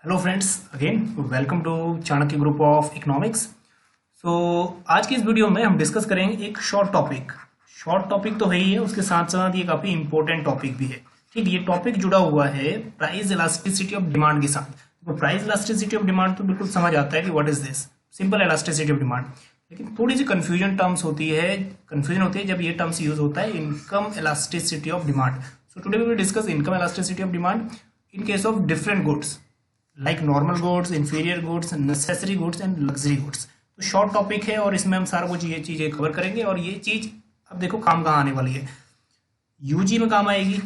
Hello friends, again welcome to Chanakya group of economics. So आज की इस वीडियो में हम डिस्कस करेंगे एक शॉर्ट टॉपिक तो है ही है, उसके साथ साथ ये काफ़ी इंपॉर्टेंट टॉपिक भी है। ठीक, ये टॉपिक जुड़ा हुआ है प्राइस इलास्टिसिटी ऑफ डिमांड के साथ। तो प्राइस इलास्टिसिटी ऑफ डिमांड तो बिल्कुल समझ आता है कि what is this, simple elasticity of demand. लेकिन थोड़ी सी कंफ्यूजन होती है जब ये टर्म्स यूज होता है, income elasticity of demand. So today we will discuss income elasticity of demand in case of different goods like normal goods, inferior goods, necessary goods and luxury goods. तो short topic है और इसमें हम सारा कुछ ये चीजें कवर करेंगे। और ये चीज अब देखो काम कहाँ आने वाली है, यूजी में काम आएगी,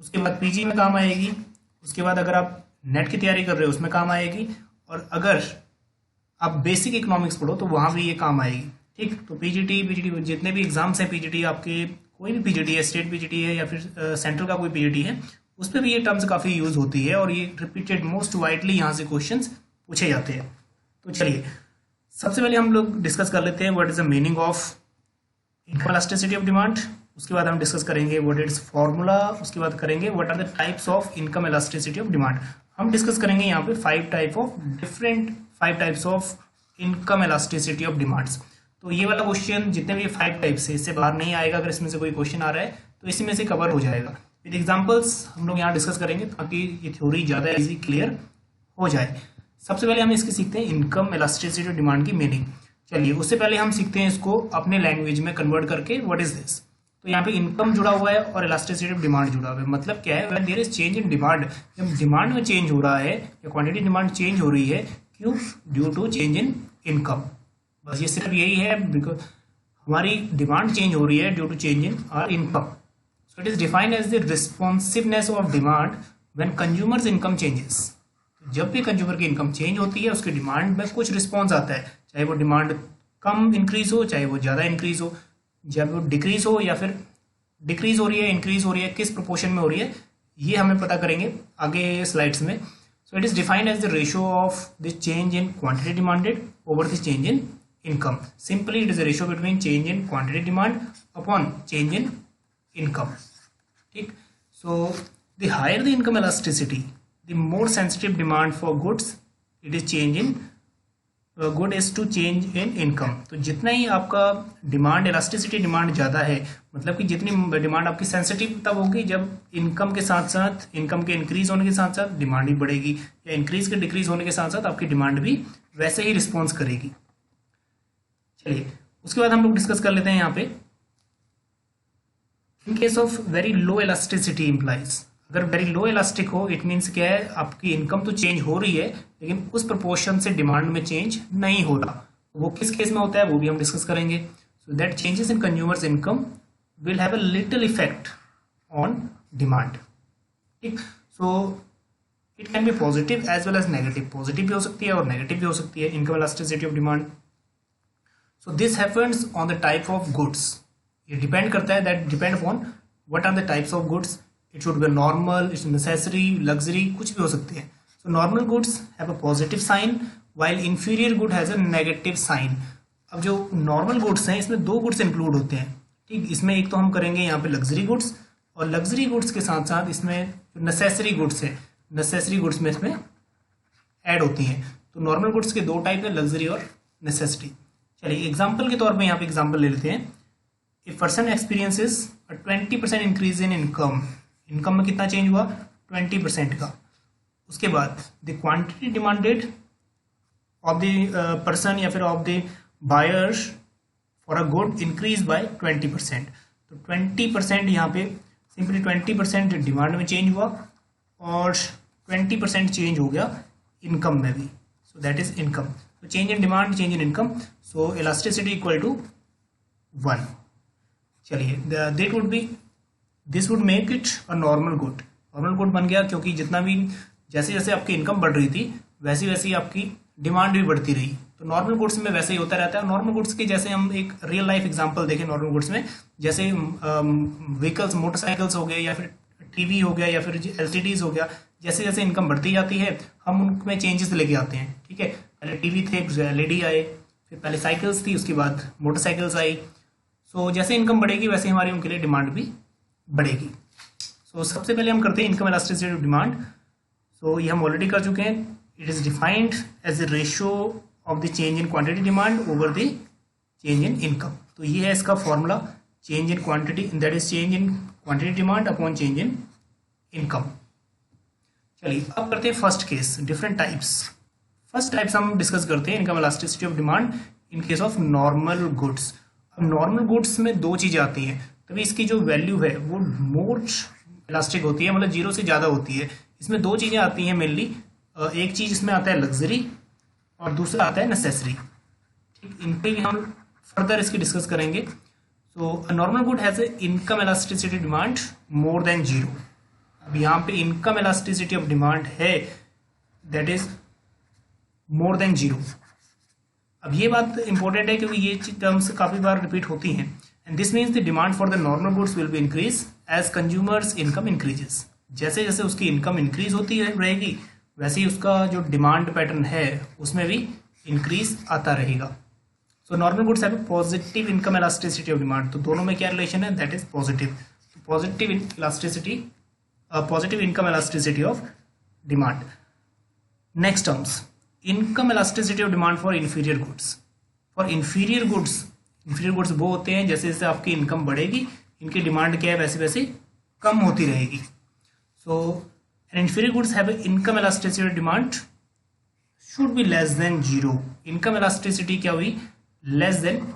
उसके बाद पीजी में काम आएगी, उसके बाद अगर आप नेट की तैयारी कर रहे हो उसमें काम आएगी, और अगर आप बेसिक इकोनॉमिक्स पढ़ो तो वहां भी ये काम आएगी। ठीक, तो पीजीटी जितने भी एग्जाम्स हैं, पीजीटी आपके कोई भी पीजीटी है, स्टेट पीजीटी है या फिर सेंट्रल का कोई पीजीटी है, उस पर भी ये टर्म्स काफ़ी यूज होती है और ये रिपीटेड मोस्ट वाइडली यहाँ से क्वेश्चंस पूछे जाते हैं। तो चलिए सबसे पहले हम लोग डिस्कस कर लेते हैं what is the meaning of income elasticity of demand. उसके बाद हम डिस्कस करेंगे व्हाट इज फॉर्मूला, उसके बाद करेंगे what are the types of income elasticity of demand. हम डिस्कस करेंगे यहाँ पे five types of income elasticity of demands. तो ये वाला क्वेश्चन जितने भी 5 टाइप्स है इससे बाहर नहीं आएगा। अगर इसमें से कोई क्वेश्चन आ रहा है तो इसी में से कवर हो जाएगा। विद एग्जांपल्स हम लोग यहाँ डिस्कस करेंगे ताकि ये थ्योरी ज़्यादा इजी क्लियर हो जाए। सबसे पहले हम इसकी सीखते हैं इनकम इलास्टिसिटी ऑफ डिमांड की मीनिंग। चलिए उससे पहले हम सीखते हैं इसको अपने लैंग्वेज में कन्वर्ट करके व्हाट इज दिस। तो यहाँ पे इनकम जुड़ा हुआ है और इलास्टिसिटी ऑफ डिमांड जुड़ा हुआ है। मतलब क्या है, when there is change in demand, जब डिमांड में चेंज हो रहा है या क्वांटिटी डिमांड चेंज हो रही है, क्यों? Due to change in income. बस ये सिर्फ यही है, बिकॉज हमारी डिमांड चेंज हो रही है due to change in our income. So it is defined as the responsiveness of demand when consumers income changes। जब भी कंज्यूमर की इनकम चेंज होती है उसके डिमांड में कुछ रिस्पॉन्स आता है, चाहे वो डिमांड कम इंक्रीज हो चाहे वो ज़्यादा इंक्रीज हो, जब वो डिक्रीज हो या फिर डिक्रीज हो रही है, इंक्रीज हो रही है, किस प्रोपोर्शन में हो रही है, ये हमें पता करेंगे आगे स्लाइड्स में। So it is defined as the ratio of the change in quantity demanded over the change in income. Simply it is a ratio between change in quantity demand upon change in income. ठीक, so the higher the income elasticity the more sensitive demand for goods it is change in good is to change in income. तो जितना ही आपका demand elasticity demand ज़्यादा है, मतलब कि जितनी demand आपकी सेंसिटिव तब होगी जब इनकम के साथ साथ, इनकम के इंक्रीज होने के साथ साथ डिमांड भी बढ़ेगी, या इंक्रीज के डिक्रीज होने के साथ साथ आपकी डिमांड भी वैसे ही रिस्पॉन्स करेगी। चलिए उसके बाद हम लोग डिस्कस कर लेते हैं यहाँ पे इन case of very low elasticity implies. अगर वेरी लो इलास्टिक हो, इट मीन्स क्या है, आपकी इनकम तो चेंज हो रही है लेकिन उस प्रोपोर्शन से डिमांड में चेंज नहीं हो रहा। वो किस केस में होता है वो भी हम डिस्कस करेंगे। So that changes in consumers income will have a little effect on demand. ठीक, so it can be positive as well as negative. Positive भी हो सकती है और नेगेटिव भी हो सकती है income elasticity of demand. So this happens on the type of goods. ये डिपेंड करता है, that depend upon what are the types of goods. It should be normal, it's necessary, luxury, कुछ भी हो सकती है। So normal goods have a positive sign while inferior good has a negative sign. अब जो normal goods हैं इसमें 2 goods include होते हैं। ठीक, इसमें एक तो हम करेंगे यहाँ पे लग्जरी गुड्स, और लग्जरी गुड्स के साथ साथ इसमें नेसेसरी गुड्स है, नेसेसरी गुड्स में इसमें ऐड होती हैं। तो नॉर्मल गुड्स के 2 टाइप है, लग्जरी और नेसेसिटी। चलिए एग्जाम्पल के तौर पर यहाँ पे एग्जाम्पल ले लेते हैं। If person experiences a 20% increase in income, income में कितना चेंज हुआ? 20% का। उसके बाद the quantity demanded of the person या फिर of the buyers for a good increase by 20%। तो 20% यहाँ पे सिंपली 20% डिमांड में चेंज हुआ और 20% चेंज हो गया इनकम में भी। So that is income. तो change in demand, change in income, so elasticity equal to 1। चलिए this would make it a normal good. Normal good बन गया क्योंकि जितना भी जैसे जैसे आपकी इनकम बढ़ रही थी वैसी वैसी आपकी डिमांड भी बढ़ती रही। तो नॉर्मल गुड्स में वैसे ही होता रहता है। नॉर्मल गुड्स के जैसे हम एक रियल लाइफ एग्जांपल देखें नॉर्मल गुड्स में, जैसे व्हीकल्स, मोटरसाइकिल्स हो गए या फिर टीवी हो गया या फिर एलसीडीज हो गया, जैसे जैसे इनकम बढ़ती जाती है हम उनमें चेंजेस लेके आते हैं। ठीक है, पहले टीवी थे, फिर एलईडी आए, फिर पहले साइकिल्स थी, उसके बाद मोटरसाइकिल्स आई। सो जैसे इनकम बढ़ेगी वैसे हमारी उनके लिए डिमांड भी बढ़ेगी। सो सबसे पहले हम करते हैं income elasticity of demand. So ये हम ऑलरेडी कर चुके हैं. It is defined as a ratio of the change in quantity demand over the change in income. तो ये है इसका formula, change in quantity, that is change in quantity demand upon change in income. चलिए अब करते हैं first case, different types. First types हम discuss करते हैं income elasticity of demand in case of normal goods. अब नॉर्मल गुड्स में दो चीजें आती हैं, तभी इसकी जो वैल्यू है वो मोर इलास्टिक होती है, मतलब जीरो से ज़्यादा होती है. इसमें दो चीज़ें आती हैं मेनली. एक चीज़ इसमें आता है लग्जरी और दूसरा आता है नेसेसरी. ठीक, इन पे हम फर्दर इसकी डिस्कस करेंगे. So normal good has a income elasticity demand more than zero. अब यहाँ पे इनकम इलास्टिसिटी ऑफ डिमांड है that is more than zero. अब ये बात इंपॉर्टेंट है क्योंकि ये टर्म्स काफ़ी बार रिपीट होती हैं. And this means the demand for the normal goods will be increase as consumers income increases. जैसे जैसे उसकी इनकम इंक्रीज होती रहेगी वैसे ही उसका जो डिमांड पैटर्न है उसमें भी इंक्रीज आता रहेगा. सो normal goods have positive income elasticity of demand. तो दोनों में क्या रिलेशन है, that is positive. Positive elasticity, positive income elasticity of demand. Next terms, income elasticity of demand for inferior goods. For inferior goods वो होते हैं जैसे जैसे आपकी इनकम बढ़ेगी इनकी डिमांड क्या है वैसे वैसे कम होती रहेगी. So an inferior goods have income elasticity of demand should be less than zero. Income elasticity क्या हुई, लेस देन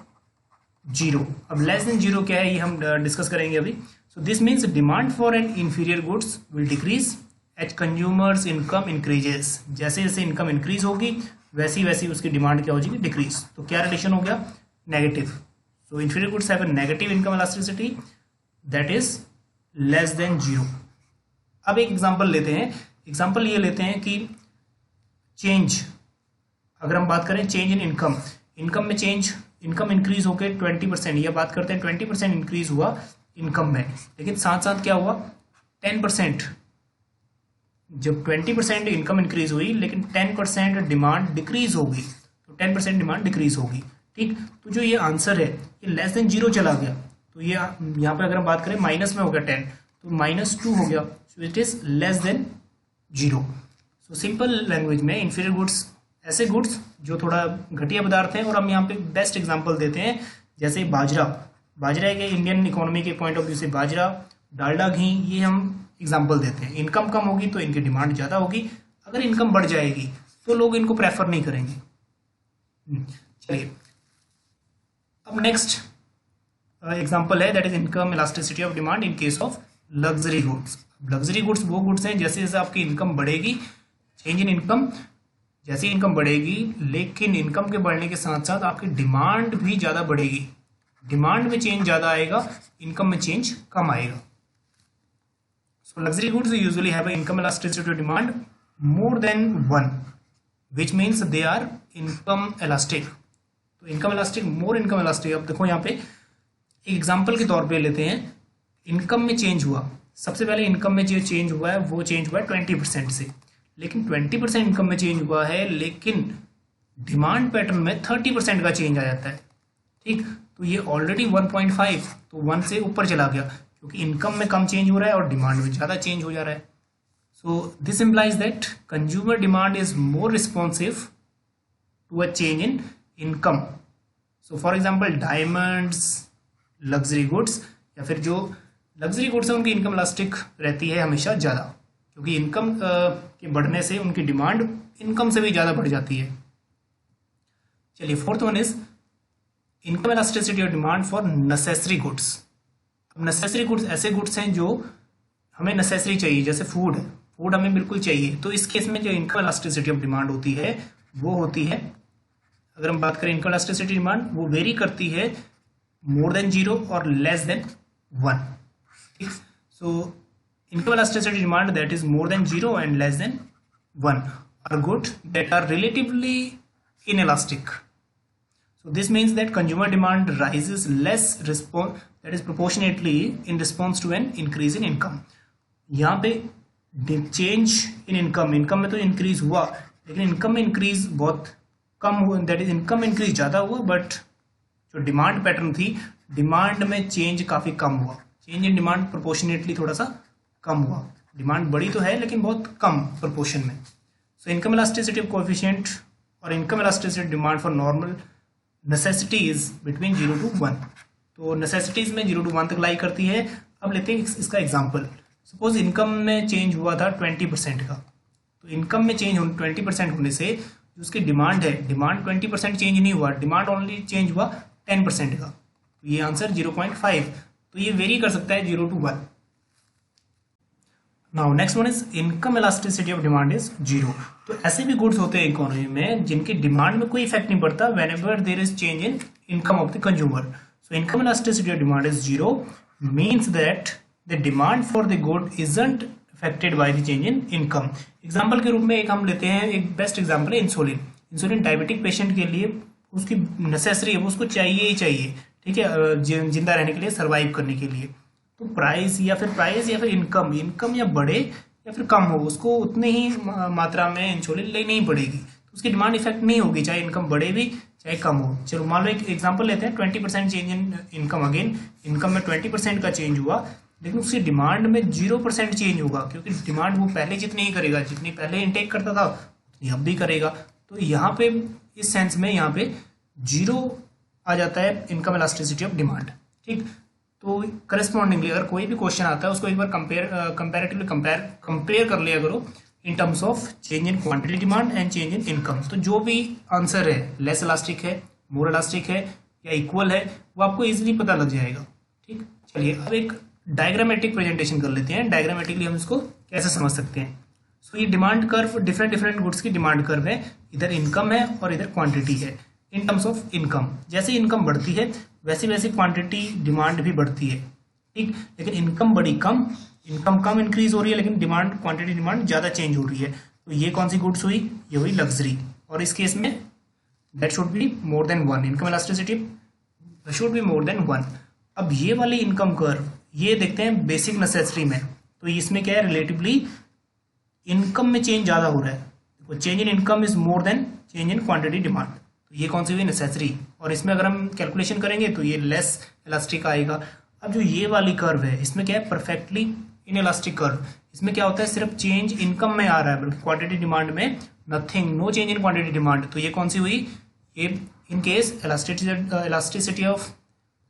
जीरो. अब लेस देन जीरो क्या है ये हम डिस्कस करेंगे अभी. So this means demand for an inferior goods will decrease as consumers income increases. जैसे जैसे इनकम इंक्रीज होगी वैसी वैसी उसकी डिमांड क्या हो जाएगी, डिक्रीज. तो क्या रिलेशन हो गया, negative. So inferior goods have a negative income elasticity that is less than zero. अब एक एग्जांपल लेते हैं. एग्जांपल ये लेते हैं कि चेंज, अगर हम बात करें चेंज इन इनकम में चेंज, इनकम इंक्रीज होकर 20%, ये बात करते हैं 20% इंक्रीज हुआ इनकम में, लेकिन साथ साथ क्या हुआ 10%. जब 20% इनकम इंक्रीज हुई लेकिन 10% डिमांड डिक्रीज होगी, तो 10% डिमांड डिक्रीज होगी. ठीक, तो जो ये आंसर है ये लेस देन जीरो चला गया. तो ये यहाँ पे अगर हम बात करें माइनस में हो गया 10, तो -2 हो गया. सो it is less than zero. So simple language में इन्फीरियर गुड्स ऐसे गुड्स जो थोड़ा घटिया पदार्थ हैं. और हम यहाँ पे बेस्ट एग्जांपल देते हैं जैसे बाजरा के इंडियन इकोनॉमी के पॉइंट ऑफ व्यू से बाजरा, डालडा, घी, ये हम एग्जांपल देते हैं. इनकम कम होगी तो इनकी डिमांड ज़्यादा होगी, अगर इनकम बढ़ जाएगी तो लोग इनको प्रेफर नहीं करेंगे. चलिए अब नेक्स्ट एग्जांपल है that is income elasticity of demand in case of luxury goods. Luxury goods वो गुड्स हैं जैसे जैसे आपकी इनकम बढ़ेगी, चेंज इन इनकम, जैसे इनकम बढ़ेगी लेकिन इनकम के बढ़ने के साथ साथ आपकी डिमांड भी ज़्यादा बढ़ेगी. डिमांड में चेंज ज़्यादा आएगा, इनकम में चेंज कम आएगा. So luxury goods usually have income elasticity of demand more than 1 which means they are income elastic. तो income elastic, more income elastic. अब देखो यहाँ पे एक एग्जांपल के तौर पे लेते हैं. इनकम में चेंज हुआ, सबसे पहले इनकम में जो चेंज हुआ है वो चेंज हुआ है 20% से, लेकिन 20% इनकम में चेंज हुआ है लेकिन डिमांड पैटर्न में 30% का चेंज आ जाता है. ठीक, तो ये ऑलरेडी 1.5, तो 1 से ऊपर चला गया क्योंकि इनकम में कम चेंज हो रहा है और डिमांड में ज़्यादा चेंज हो जा रहा है. So this implies that consumer demand is more responsive to a change in income. So for example diamonds, luxury goods, या फिर जो लग्जरी गुड्स है उनकी इनकम इलास्टिक रहती है हमेशा ज़्यादा, क्योंकि इनकम के बढ़ने से उनकी डिमांड इनकम से भी ज़्यादा बढ़ जाती है. चलिए fourth one is income elasticity of demand for necessary goods. अब नेसेसरी गुड्स ऐसे गुड्स हैं जो हमें नेसेसरी चाहिए, जैसे फूड है, फूड हमें बिल्कुल चाहिए. तो इस केस में जो इनकम इलास्टिसिटी ऑफ डिमांड होती है वो होती है, अगर हम बात करें इनकम इलास्टिसिटी डिमांड, वो वेरी करती है मोर देन जीरो और लेस देन 1. ठीक, so income elasticity demand that is more than zero and less than 1 are good that are relatively inelastic. So this means that consumer demand rises less that is proportionately in response to an increase in income. यहाँ पे change in income में तो increase हुआ लेकिन income में increase बहुत कम हुआ, that is income में इंक्रीज ज़्यादा हुआ बट जो डिमांड पैटर्न थी डिमांड में चेंज काफ़ी कम हुआ. चेंज इन डिमांड प्रोपोर्शनेटली थोड़ा सा कम हुआ. डिमांड बड़ी तो है लेकिन बहुत कम प्रोपोर्शन में। So income elasticity of coefficient और income elasticity demand for normal necessities between 0 to 1। तो नेसेसिटीज में 0 to 1 तक लाई करती है। अब लेते हैं इसका एग्जांपल। सपोज इनकम में चेंज हुआ था 20% का, तो इनकम में चेंज 20% होने से जो उसकी डिमांड है, डिमांड 20% चेंज नहीं हुआ, डिमांड ओनली चेंज हुआ 10% का। तो ये आंसर 0.5। तो ये वेरी कर सकता है 0 to 1। Now next one is income elasticity of demand is 0। तो ऐसे भी गुड्स होते हैं इकोनॉमी में जिनकी डिमांड में कोई इफेक्ट नहीं पड़ता whenever there is change in income of the consumer. So income elasticity of demand is 0 means that the demand for the good isn't affected by the change in income. Example के रूप में एक हम लेते हैं, एक बेस्ट एग्जाम्पल है insulin. Insulin diabetic patient के लिए उसकी नेसेसरी है, वो उसको चाहिए ही चाहिए, ठीक है, जिंदा रहने के लिए, सर्वाइव करने के लिए। तो प्राइस या फिर इनकम या बढ़े या फिर कम हो, उसको उतनी ही मात्रा में इंसुलिन लेनी ही पड़ेगी। तो उसकी डिमांड इफेक्ट नहीं होगी, चाहे इनकम बढ़े भी चाहे कम हो। चलो मान लो एक एग्जांपल लेते हैं, 20% change in income. Again income में 20% का चेंज हुआ लेकिन उसकी डिमांड में 0% चेंज होगा, क्योंकि डिमांड वो पहले जितनी ही करेगा, जितनी पहले इनटेक करता था उतनी अब भी करेगा। तो यहाँ पे इस सेंस में यहाँ पे 0 आ जाता है इनकम इलास्टिसिटी ऑफ डिमांड। ठीक, तो करस्पॉन्डिंगली अगर कोई भी क्वेश्चन आता है उसको एक बार कंपेरेटिवली कंपेयर कर लिया करो in terms of change in quantity demand and change in income. तो जो भी आंसर है, लेस इलास्टिक है, मोर इलास्टिक है या इक्वल है, वो आपको इजीली पता लग जाएगा। ठीक, चलिए अब एक डायग्रामेटिक प्रेजेंटेशन कर लेते हैं। डायग्रामेटिकली हम इसको कैसे समझ सकते हैं। सो ये डिमांड कर्व डिफरेंट गुड्स की डिमांड कर्व है, इधर इनकम है और इधर क्वांटिटी है। इन टर्म्स ऑफ इनकम, जैसे इनकम बढ़ती है वैसे वैसे क्वांटिटी डिमांड भी बढ़ती है। ठीक, लेकिन इनकम कम इंक्रीज हो रही है लेकिन क्वांटिटी डिमांड ज्यादा चेंज हो रही है। तो ये कौन सी गुड्स हुई? ये हुई लग्जरी, और इस केस में that should be more than 1। Income elasticity should be more than 1। अब ये वाली इनकम कर्व ये देखते हैं बेसिक नेसेसरी में। तो इसमें क्या है, रिलेटिवली इनकम में चेंज ज्यादा हो रहा है। तो change in income is more then change in quantity demand. तो ये कौन सी हुई? नेसेसरी। और इसमें अगर हम कैलकुलेशन करेंगे तो ये लेस इलास्टिक आएगा। अब जो ये वाली कर्व है इसमें क्या है, परफेक्टली इन इलास्टिक कर्व। इसमें क्या होता है, सिर्फ चेंज इनकम में आ रहा है बल्कि क्वांटिटी डिमांड में nothing, no change in quantity demand. तो ये कौन सी हुई? ये in case elasticity of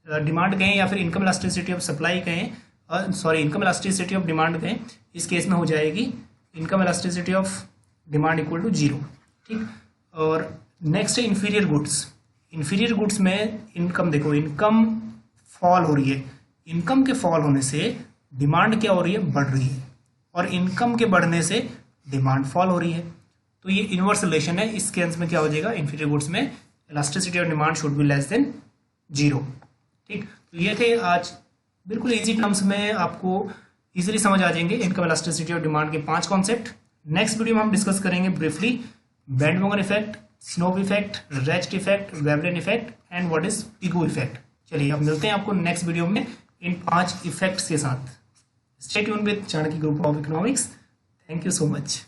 demand कहें या फिर इनकम इलास्टिसिटी ऑफ सप्लाई कहें, sorry income elasticity of demand कहें, इस केस में हो जाएगी income elasticity of demand equal to 0। ठीक, और नेक्स्ट है इंफीरियर गुड्स। इंफीरियर गुड्स में इनकम देखो, इनकम फॉल हो रही है। इनकम के फॉल होने से डिमांड क्या हो रही है? बढ़ रही है, और इनकम के बढ़ने से डिमांड फॉल हो रही है। तो ये इनवर्स रिलेशन है। इस केस में क्या हो जाएगा, इंफीरियर गुड्स में elasticity of demand should be less then 0। ठीक, तो ये थे आज बिल्कुल इजी टर्म्स में, आपको इजीली समझ आ जाएंगे इनकम इलास्टिसिटी ऑफ डिमांड के 5 कॉन्सेप्ट। नेक्स्ट वीडियो में हम डिस्कस करेंगे briefly bandwagon effect, snob effect, rest effect, Veblen effect and what is Pigou effect. चलिए अब मिलते हैं आपको नेक्स्ट वीडियो में इन 5 इफेक्ट्स के साथ। Stay tuned with Chanakya group of economics. Thank you so much.